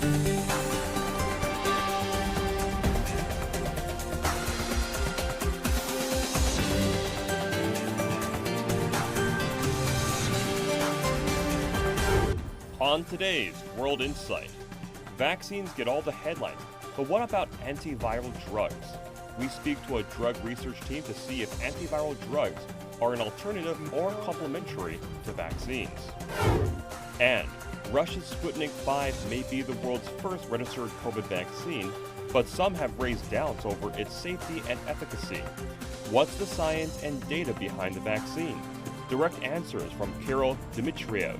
On today's World Insight, vaccines get all the headlines, but what about antiviral drugs? We speak to a drug research team to see if antiviral drugs are an alternative or complementary to vaccines. And Russia's Sputnik V may be the world's first registered COVID vaccine, but some have raised doubts over its safety and efficacy. What's the science and data behind the vaccine? Direct answers from Kirill Dmitriev,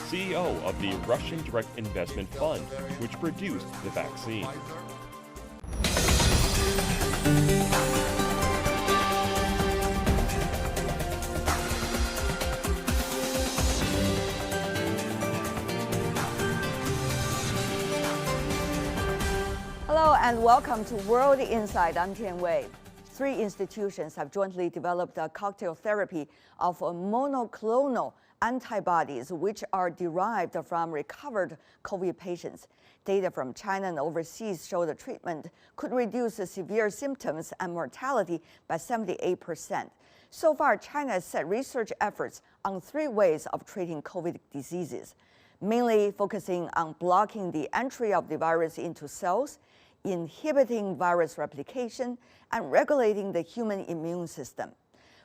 CEO of the Russian Direct Investment Fund, which produced the vaccine. Hello and welcome to World Insight. I'm Tian Wei. 3 institutions have jointly developed a cocktail therapy of monoclonal antibodies which are derived from recovered COVID patients. Data from China and overseas show the treatment could reduce severe symptoms and mortality by 78%. So far, China has set research efforts on 3 ways of treating COVID diseases, mainly focusing on blocking the entry of the virus into cells, inhibiting virus replication, and regulating the human immune system.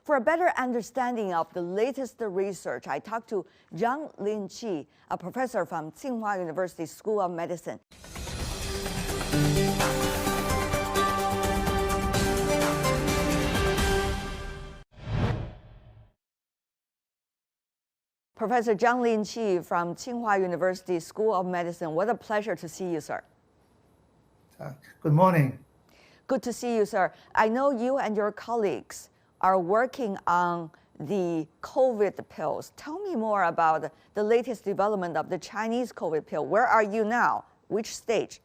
For a better understanding of the latest research, I talked to Zhang Linqi, a professor from Tsinghua University School of Medicine. Professor Zhang Linqi from Tsinghua University School of Medicine, what a pleasure to see you, sir. Good morning. Good to see you, sir. I know you and your colleagues are working on the COVID pills. Tell me more about the latest development of the Chinese COVID pill. Where are you now? Which stage?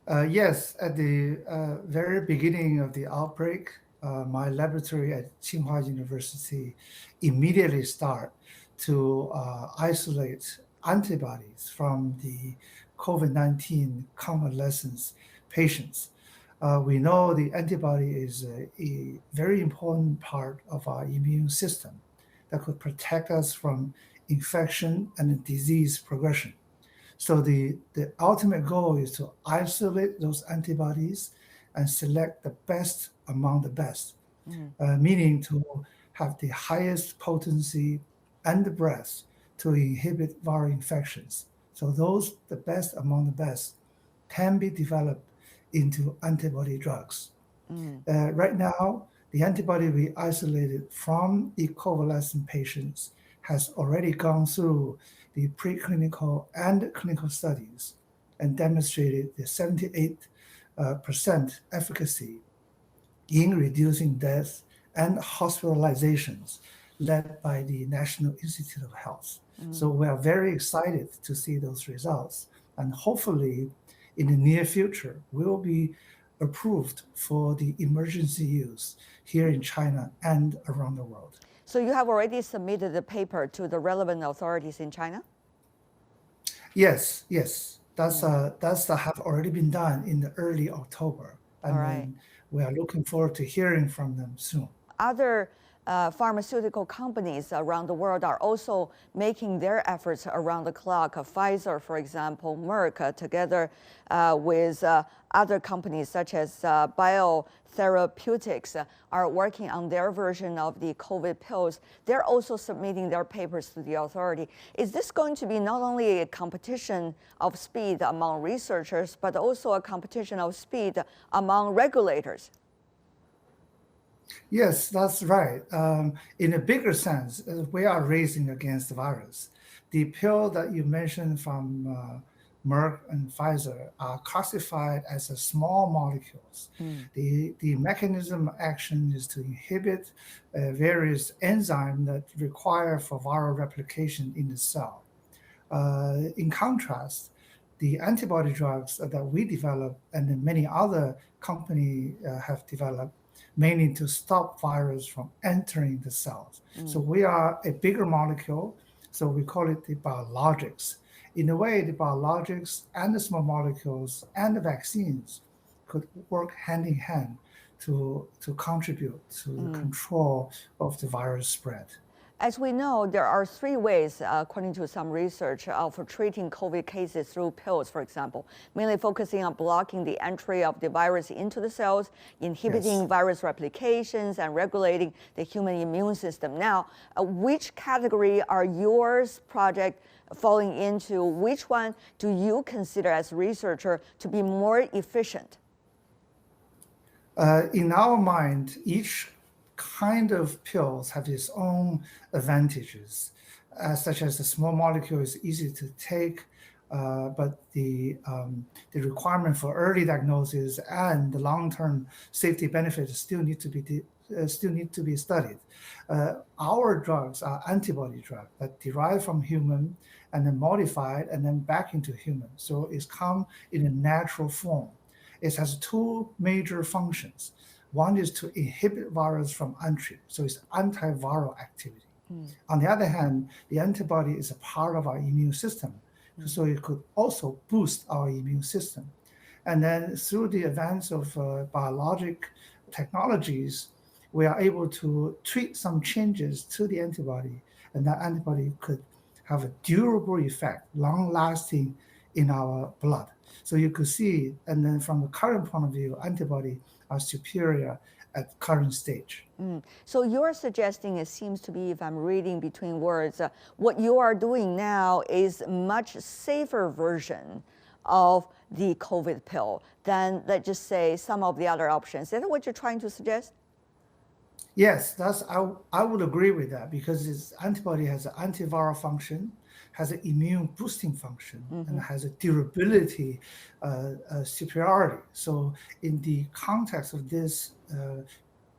Yes, at the very beginning of the outbreak, my laboratory at Tsinghua University immediately start to isolate antibodies from the COVID-19 convalescent patients. We know the antibody is a very important part of our immune system that could protect us from infection and disease progression. So the ultimate goal is to isolate those antibodies and select the best among the best, meaning to have the highest potency and the breadth to inhibit viral infections. So those, the best among the best, can be developed into antibody drugs. Right now, the antibody we isolated from the convalescent patients has already gone through the preclinical and clinical studies and demonstrated the 78% efficacy in reducing deaths and hospitalizations led by the National Institute of Health. So we are very excited to see those results, and hopefully in the near future, will be approved for the emergency use here in China and around the world. So you have already submitted the paper to the relevant authorities in China? Yes. That's have already been done in the early October. And then we are looking forward to hearing from them soon. Other pharmaceutical companies around the world are also making their efforts around the clock. Pfizer, for example, Merck, together with other companies such as Biotherapeutics, are working on their version of the COVID pills. They're also submitting their papers to the authority. Is this going to be not only a competition of speed among researchers, but also a competition of speed among regulators? Yes, that's right. In a bigger sense, we are racing against the virus. The pill that you mentioned from Merck and Pfizer are classified as small molecules. The mechanism of action is to inhibit various enzymes that require for viral replication in the cell. In contrast, the antibody drugs that we develop and many other companies have developed mainly to stop virus from entering the cells. So we are a bigger molecule, so we call it the biologics. in a way, the biologics and the small molecules and the vaccines could work hand in hand to contribute to the control of the virus spread. As we know, there are three ways, according to some research, for treating COVID cases through pills, for example, mainly focusing on blocking the entry of the virus into the cells, inhibiting virus replications, and regulating the human immune system. Now, which category are yours project falling into? Which one do you consider as a researcher to be more efficient? In our mind, each kind of pills have its own advantages, such as the small molecule is easy to take, but the requirement for early diagnosis and the long-term safety benefits still need to be studied. Our drugs are antibody drugs that derive from human and then modified and then back into human. So it's come in a natural form. It has two major functions. One is to inhibit virus from entry, so it's antiviral activity. On the other hand, the antibody is a part of our immune system, so it could also boost our immune system. And then through the advance of biologic technologies, we are able to treat some changes to the antibody, and that antibody could have a durable effect, long-lasting in our blood. So you could see, and then from the current point of view, antibody are superior at current stage. So you're suggesting, it seems to be, if I'm reading between words, what you are doing now is a much safer version of the COVID pill than, let's just say, some of the other options. Is that what you're trying to suggest? Yes, I would agree with that, because this antibody has an antiviral function, has an immune boosting function, and has a durability superiority. So in the context of this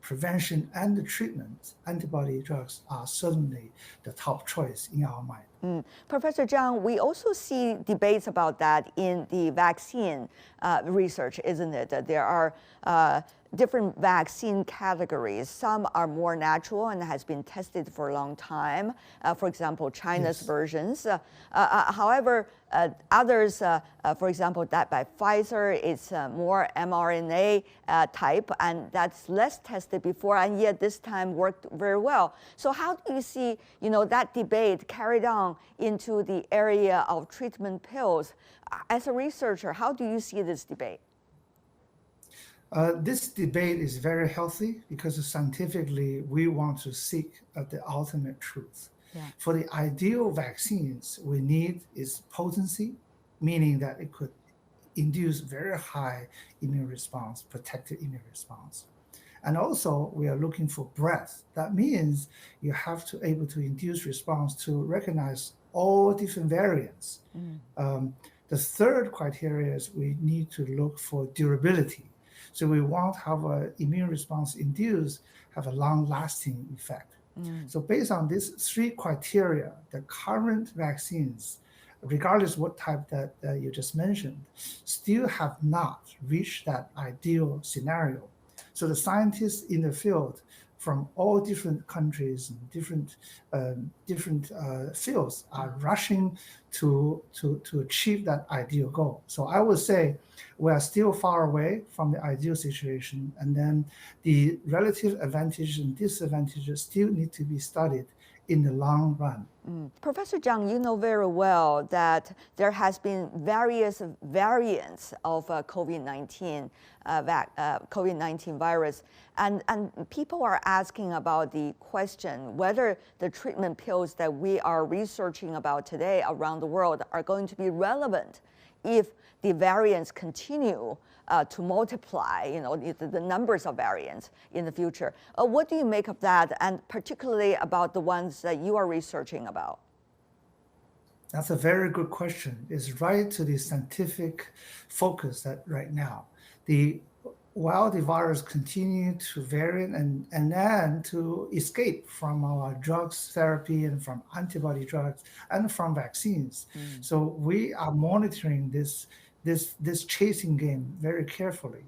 prevention and the treatment, antibody drugs are certainly the top choice in our mind. Professor Zhang, we also see debates about that in the vaccine research, isn't it? There are different vaccine categories. Some are more natural and has been tested for a long time. For example, China's versions. However, others, for example, that by Pfizer, it's more mRNA type, and that's less tested before, and yet this time worked very well. So how do you see, that debate carried on into the area of treatment pills? As a researcher, how do you see this debate? This debate is very healthy, because scientifically we want to seek the ultimate truth. For the ideal vaccines, we need is potency, meaning that it could induce very high immune response, protective immune response. And also we are looking for breadth. That means you have to able to induce response to recognize all different variants. The third criteria is we need to look for durability. So we want to have an immune response induced, have a long-lasting effect. So based on these three criteria, the current vaccines, regardless what type that you just mentioned, still have not reached that ideal scenario. So the scientists in the field from all different countries and different fields are rushing to achieve that ideal goal. So I would say we are still far away from the ideal situation, and then the relative advantage and disadvantages still need to be studied in the long run. Professor Zhang, you know very well that there has been various variants of COVID-19 virus, and people are asking about the question whether the treatment pills that we are researching about today around the world are going to be relevant if the variants continue to multiply, the numbers of variants in the future. What do you make of that, and particularly about the ones that you are researching about? That's a very good question. It's right to the scientific focus that right now. While the virus continue to vary and then to escape from our drugs therapy and from antibody drugs and from vaccines. So we are monitoring this chasing game very carefully.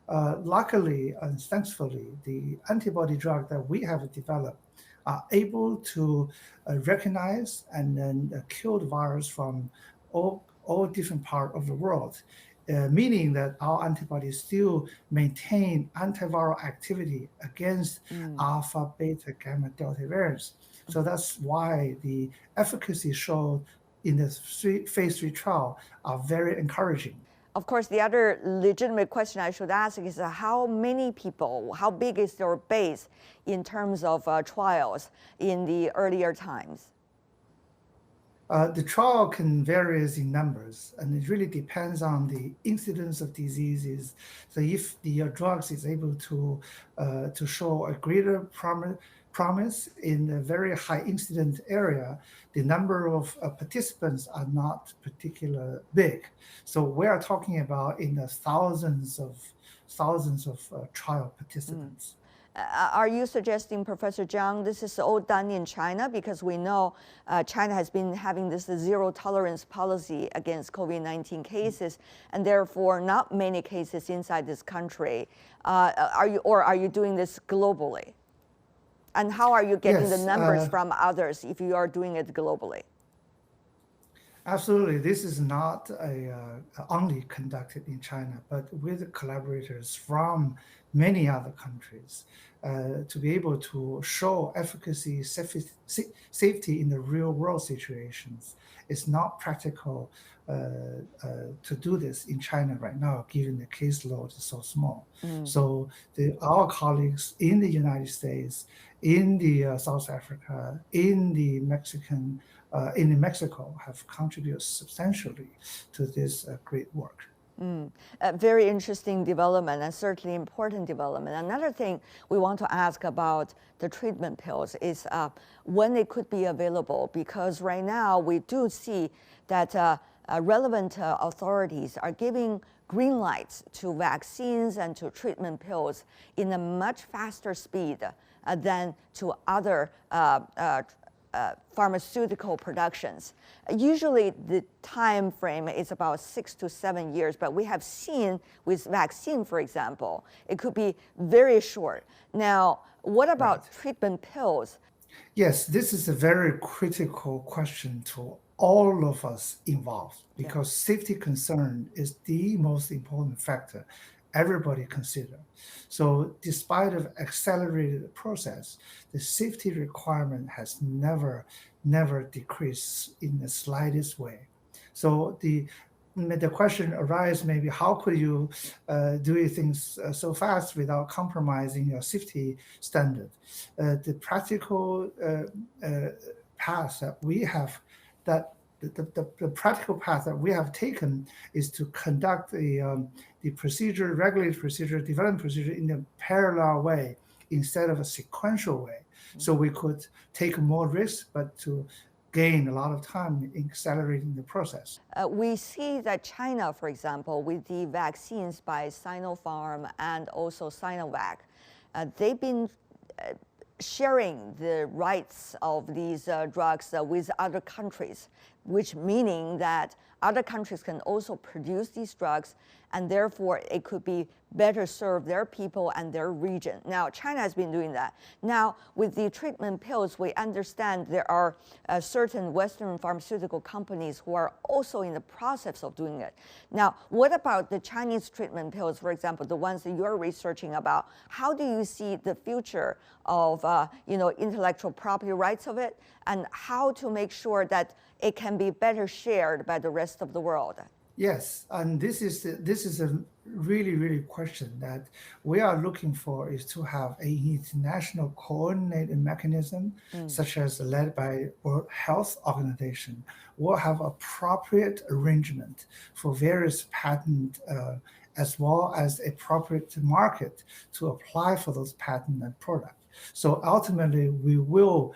Luckily and thankfully, the antibody drug that we have developed are able to recognize and then kill the virus from all different parts of the world, meaning that our antibodies still maintain antiviral activity against alpha, beta, gamma, delta variants. So that's why the efficacy shown in the phase 3 trial are very encouraging. Of course, the other legitimate question I should ask is how many people, how big is their base in terms of trials in the earlier times? The trial can vary in numbers, and it really depends on the incidence of diseases. So if the drugs is able to show a greater promise in a very high incident area, the number of participants are not particularly big. So we are talking about in the thousands of trial participants. Are you suggesting, Professor Zhang, this is all done in China? Because we know China has been having this zero tolerance policy against COVID-19 cases, and therefore not many cases inside this country. Are you doing this globally? And how are you getting the numbers from others if you are doing it globally? Absolutely. This is not only conducted in China, but with collaborators from many other countries to be able to show efficacy, safety in the real world situations. It's not practical to do this in China right now, given the caseload is so small. So our colleagues in the United States, in the South Africa, in Mexico have contributed substantially to this great work. A very interesting development and certainly important development. Another thing we want to ask about the treatment pills is when they could be available, because right now we do see that relevant authorities are giving green lights to vaccines and to treatment pills in a much faster speed than to other pharmaceutical productions. Usually the time frame is about 6 to 7 years, but we have seen with vaccine, for example, it could be very short. Now, what about treatment pills? Yes, this is a very critical question to all of us involved, because safety concern is the most important factor everybody consider. So despite of accelerated process, the safety requirement has never decreased in the slightest way. So the question arises maybe how could you do things so fast without compromising your safety standard? The practical path that we have, the practical path that we have taken is to conduct the procedure, regulatory procedure, development procedure in a parallel way instead of a sequential way. So we could take more risks, but to gain a lot of time in accelerating the process. We see that China, for example, with the vaccines by Sinopharm and also Sinovac, they've been sharing the rights of these drugs with other countries, which meaning that other countries can also produce these drugs, and therefore it could be better serve their people and their region. Now, China has been doing that. Now, with the treatment pills, we understand there are certain Western pharmaceutical companies who are also in the process of doing it. Now, what about the Chinese treatment pills, for example, the ones that you're researching about? How do you see the future of intellectual property rights of it, and how to make sure that it can be better shared by the rest of the world? Yes, and this is a really question that we are looking for, is to have an international coordinated mechanism, such as led by World Health Organization, will have appropriate arrangement for various patent as well as appropriate market to apply for those patent and products. So ultimately, we will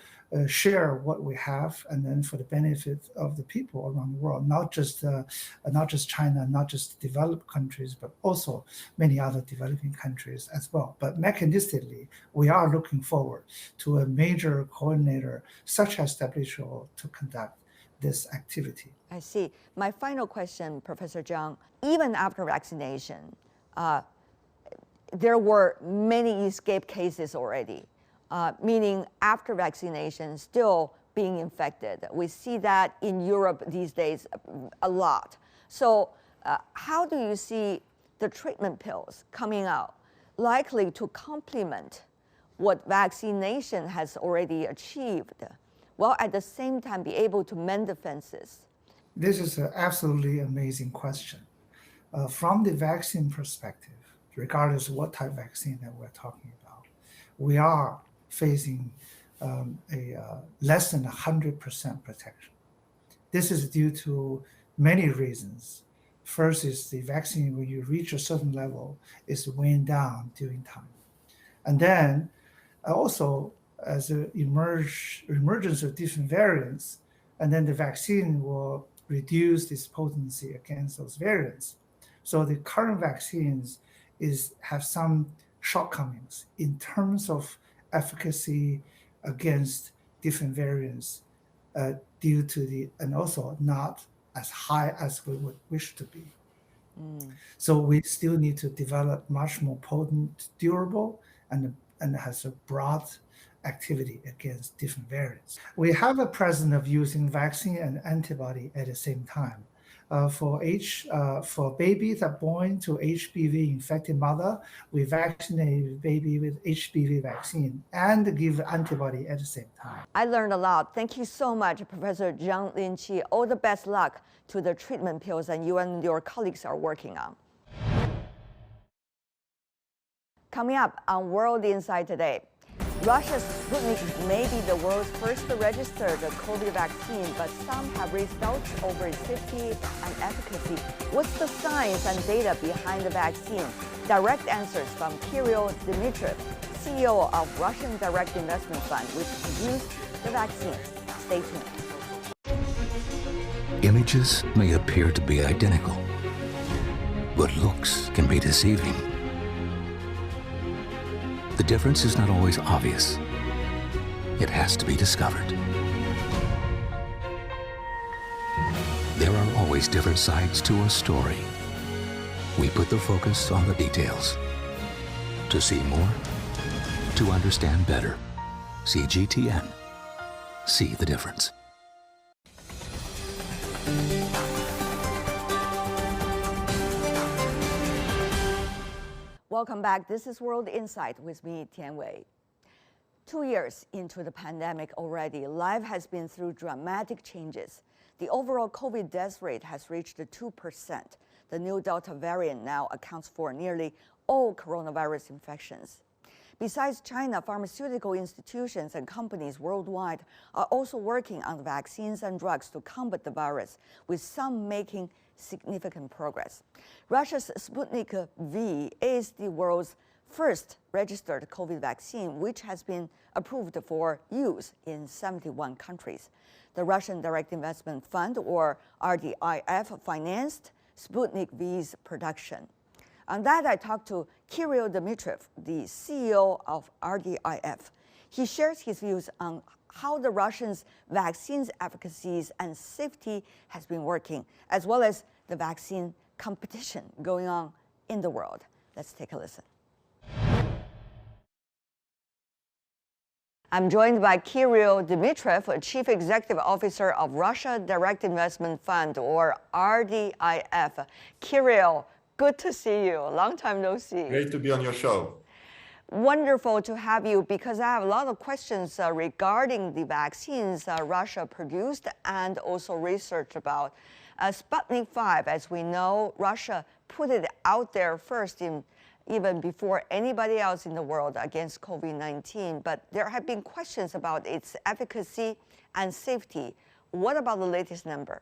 share what we have, and then for the benefit of the people around the world, not just China, not just developed countries, but also many other developing countries as well. But mechanistically, we are looking forward to a major coordinator such as WHO to conduct this activity. I see. My final question, Professor Zhang, even after vaccination, there were many escape cases already, meaning after vaccination, still being infected. We see that in Europe these days a lot. So how do you see the treatment pills coming out likely to complement what vaccination has already achieved, while at the same time be able to mend the fences? This is an absolutely amazing question. From the vaccine perspective, regardless of what type of vaccine that we're talking about, we are facing less than 100% protection. This is due to many reasons. First is the vaccine, when you reach a certain level, is weighing down during time. And then also, as the emergence of different variants, and then the vaccine will reduce its potency against those variants. So the current vaccines have some shortcomings in terms of efficacy against different variants due to and also not as high as we would wish to be. So we still need to develop much more potent, durable, and has a broad activity against different variants. We have a precedent of using vaccine and antibody at the same time. For babies that are born to HPV-infected mother, we vaccinate baby with HPV vaccine and give antibody at the same time. I learned a lot. Thank you so much, Professor Zhang Linqi. All the best luck to the treatment pills that you and your colleagues are working on. Coming up on World Insight today, Russia's Sputnik may be the world's first registered COVID vaccine, but some have raised doubts over its safety and efficacy. What's the science and data behind the vaccine? Direct answers from Kirill Dmitriev, CEO of Russian Direct Investment Fund, which produced the vaccine. Stay tuned. Images may appear to be identical, but looks can be deceiving. The difference is not always obvious. It has to be discovered. There are always different sides to a story. We put the focus on the details. To see more, to understand better. CGTN. See the difference. Welcome back. This is World Insight with me, Tian Wei. 2 years into the pandemic already, life has been through dramatic changes. The overall COVID death rate has reached 2%. The new Delta variant now accounts for nearly all coronavirus infections. Besides China, pharmaceutical institutions and companies worldwide are also working on vaccines and drugs to combat the virus, with some making significant progress. Russia's Sputnik V is the world's first registered COVID vaccine, which has been approved for use in 71 countries. The Russian Direct Investment Fund, or RDIF, financed Sputnik V's production. On that, I talked to Kirill Dmitriev, the CEO of RDIF. He shares his views on how the Russians' vaccine's efficacy and safety has been working, as well as the vaccine competition going on in the world. Let's take a listen. I'm joined by Kirill Dmitriev, Chief Executive Officer of Russia Direct Investment Fund, or RDIF. Kirill, good to see you. Long time no see. Great to be on your show. Wonderful to have you, because I have a lot of questions regarding the vaccines Russia produced and also research about. Sputnik V, as we know, Russia put it out there first, even before anybody else in the world, against COVID-19. But there have been questions about its efficacy and safety. What about the latest number?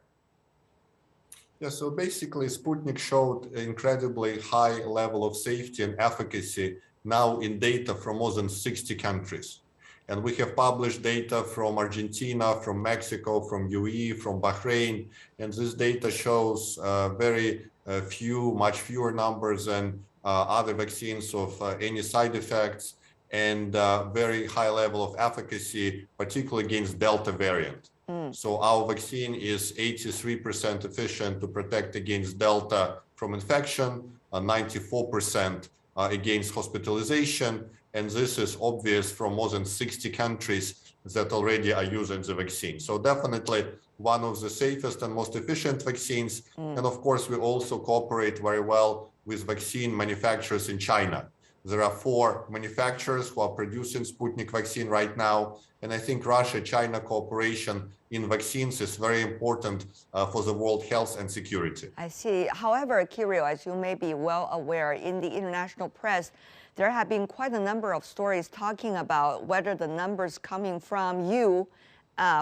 Yeah, so basically Sputnik showed an incredibly high level of safety and efficacy now in data from more than 60 countries. And we have published data from Argentina, from Mexico, from UAE, from Bahrain. And this data shows much fewer numbers than other vaccines of any side effects, and very high level of efficacy, particularly against Delta variant. So our vaccine is 83% efficient to protect against Delta from infection, 94% against hospitalization, and this is obvious from more than 60 countries that already are using the vaccine. So definitely one of the safest and most efficient vaccines. And of course, we also cooperate very well with vaccine manufacturers in China. There are 4 manufacturers who are producing Sputnik vaccine right now. And I think Russia-China cooperation in vaccines is very important for the world health and security. I see. However, Kirill, as you may be well aware, in the international press, there have been quite a number of stories talking about whether the numbers coming from you,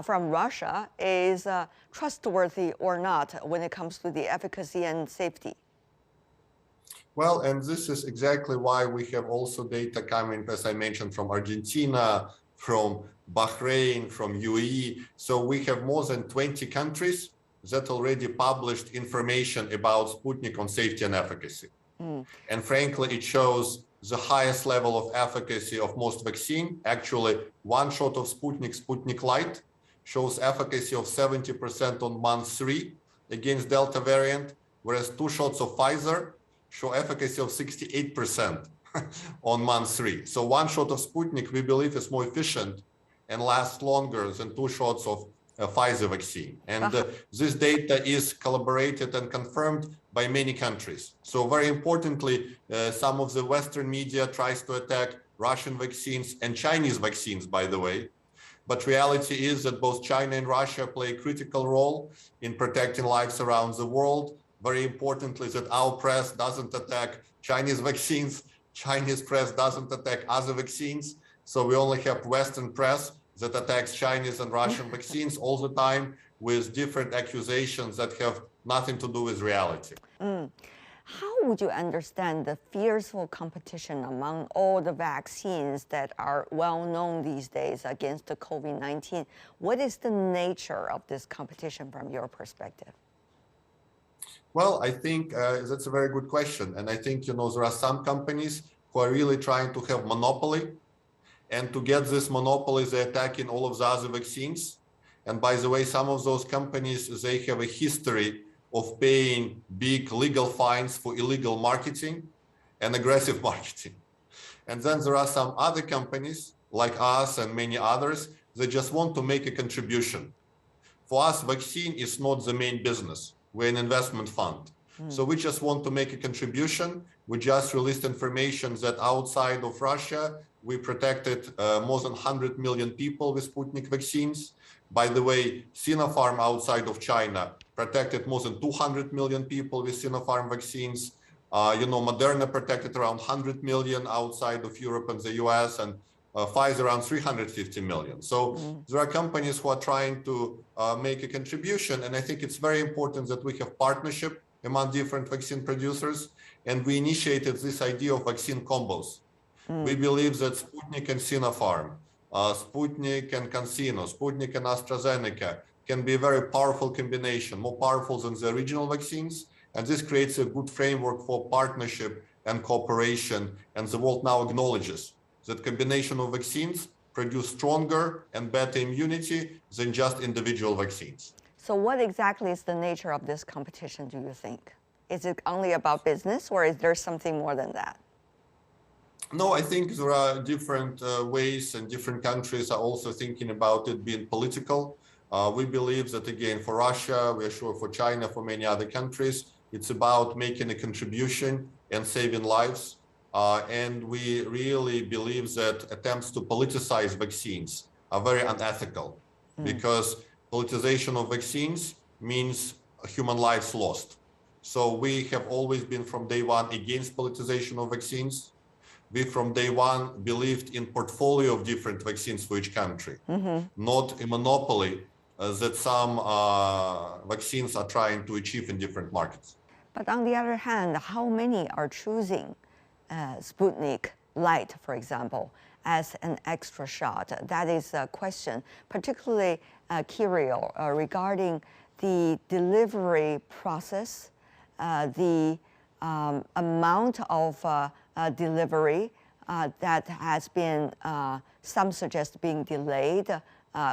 from Russia, is trustworthy or not when it comes to the efficacy and safety. Well, and this is exactly why we have also data coming, as I mentioned, from Argentina, from Bahrain, from UAE. So we have more than 20 countries that already published information about Sputnik on safety and efficacy. And frankly, it shows the highest level of efficacy of most vaccine. Actually, 1 shot of Sputnik, Sputnik Light, shows efficacy of 70% on month 3 against Delta variant, whereas 2 shots of Pfizer show efficacy of 68% on month 3. So 1 shot of Sputnik, we believe, is more efficient and lasts longer than 2 shots of Pfizer vaccine. And this data is collaborated and confirmed by many countries. So very importantly, some of the Western media tries to attack Russian vaccines and Chinese vaccines, by the way. But reality is that both China and Russia play a critical role in protecting lives around the world. Very importantly, that our press doesn't attack Chinese vaccines. Chinese press doesn't attack other vaccines. So we only have Western press that attacks Chinese and Russian vaccines all the time with different accusations that have nothing to do with reality. How would you understand the fierce competition among all the vaccines that are well known these days against the COVID-19? What is the nature of this competition from your perspective? Well, I think that's a very good question. And I think, there are some companies who are really trying to have monopoly. And to get this monopoly, they're attacking all of the other vaccines. And by the way, some of those companies, they have a history of paying big legal fines for illegal marketing and aggressive marketing. And then there are some other companies like us and many others that just want to make a contribution. For us, vaccine is not the main business. We're an investment fund. So we just want to make a contribution. We just released information that outside of Russia, we protected more than 100 million people with Sputnik vaccines. By the way, Sinopharm outside of China protected more than 200 million people with Sinopharm vaccines. Moderna protected around 100 million outside of Europe and the US, and Pfizer around 350 million. So there are companies who are trying to make a contribution. And I think it's very important that we have partnership among different vaccine producers. And we initiated this idea of vaccine combos. We believe that Sputnik and Sinopharm, Sputnik and CanSino, Sputnik and AstraZeneca can be a very powerful combination, more powerful than the original vaccines. And this creates a good framework for partnership and cooperation. And the world now acknowledges that combination of vaccines produce stronger and better immunity than just individual vaccines. So what exactly is the nature of this competition, do you think? Is it only about business, or is there something more than that? No, I think there are different ways, and different countries are also thinking about it being political. We believe that, again, for Russia, we're sure for China, for many other countries, it's about making a contribution and saving lives. And we really believe that attempts to politicize vaccines are very unethical, because politicization of vaccines means human lives lost. So we have always been from day one against politicization of vaccines. We from day one believed in portfolio of different vaccines for each country, not a monopoly that some vaccines are trying to achieve in different markets. But on the other hand, how many are choosing Sputnik Light, for example, as an extra shot? That is a question, particularly Kirill, regarding the delivery process, the amount of delivery that has been, some suggest being delayed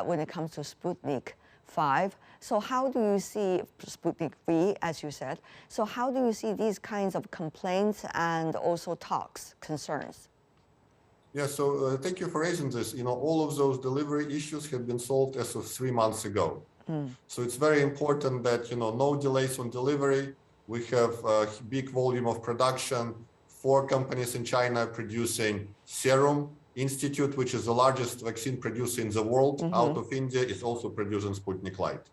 when it comes to Sputnik V. So how do you see Sputnik V, as you said? So how do you see these kinds of complaints and also talks, concerns? Yeah, so thank you for raising this. All of those delivery issues have been solved as of 3 months ago. So it's very important that, no delays on delivery. We have a big volume of production. 4 companies in China producing Serum Institute, which is the largest vaccine producer in the world, out of India, is also producing Sputnik Light.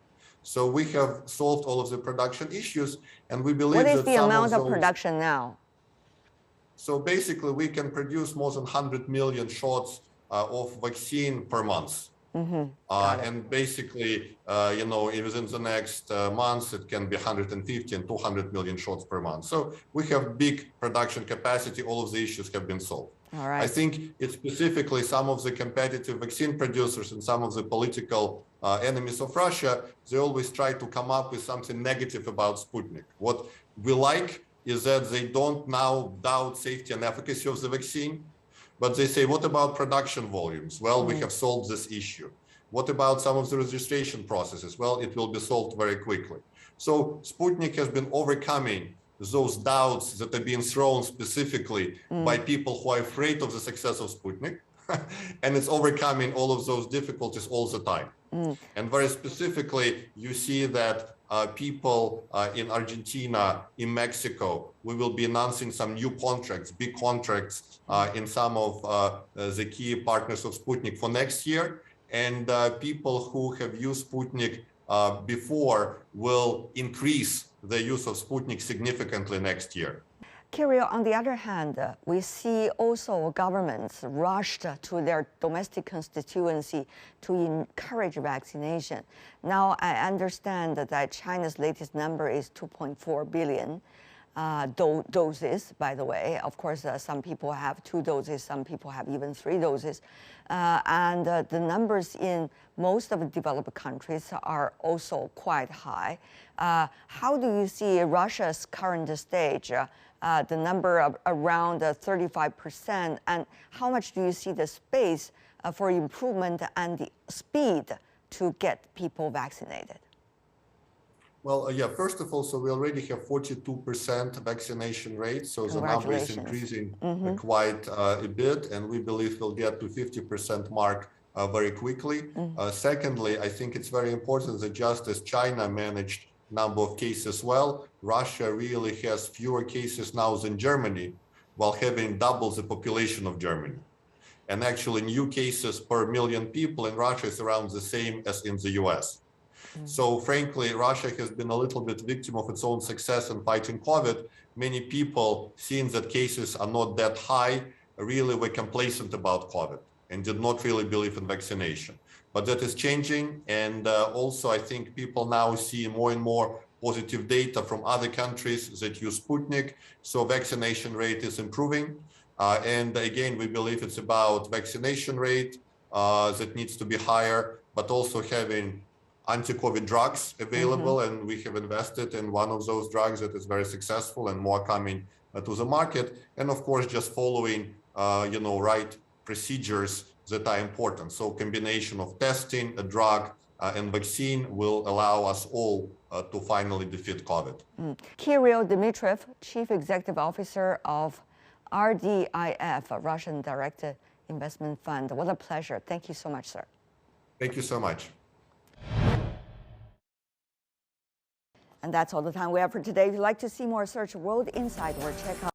So we have solved all of the production issues, and we believe What is that the amount of production now? So basically, we can produce more than 100 million shots of vaccine per month. And basically, within the next months, it can be 150 and 200 million shots per month. So we have big production capacity. All of the issues have been solved. All right. I think it's specifically some of the competitive vaccine producers and some of the political enemies of Russia, they always try to come up with something negative about Sputnik. What we like is that they don't now doubt safety and efficacy of the vaccine, but they say, what about production volumes? Well, we have solved this issue. What about some of the registration processes? Well, it will be solved very quickly. So Sputnik has been overcoming those doubts that are being thrown specifically by people who are afraid of the success of Sputnik. And it's overcoming all of those difficulties all the time. And very specifically, you see that people in Argentina, in Mexico, we will be announcing some new contracts, big contracts in some of the key partners of Sputnik for next year. And people who have used Sputnik before will increase the use of Sputnik significantly next year. Kirill, on the other hand, we see also governments rushed to their domestic constituency to encourage vaccination. Now, I understand that China's latest number is 2.4 billion doses, by the way. Of course, some people have 2 doses, some people have even 3 doses. And the numbers in most of the developed countries are also quite high. How do you see Russia's current stage? The number of around 35%, and how much do you see the space for improvement and the speed to get people vaccinated? Well, yeah, first of all, so we already have 42% vaccination rate, so the number is increasing quite a bit, and we believe we'll get to 50% mark very quickly. Secondly, I think it's very important that just as China managed number of cases well, Russia really has fewer cases now than Germany, while having double the population of Germany. And actually, new cases per million people in Russia is around the same as in the US. So frankly, Russia has been a little bit victim of its own success in fighting COVID. Many people, seeing that cases are not that high, really were complacent about COVID and did not really believe in vaccination. But that is changing, and also I think people now see more and more positive data from other countries that use Sputnik, so vaccination rate is improving. And again, we believe it's about vaccination rate that needs to be higher, but also having anti-COVID drugs available, and we have invested in one of those drugs that is very successful and more coming to the market. And of course, just following, right procedures that are important. So combination of testing, a drug, and vaccine will allow us all to finally defeat COVID. Kirill Dmitriev, Chief Executive Officer of RDIF, a Russian Direct Investment Fund. What a pleasure. Thank you so much, sir. Thank you so much. And that's all the time we have for today. If you'd like to see more, search World Insight or check out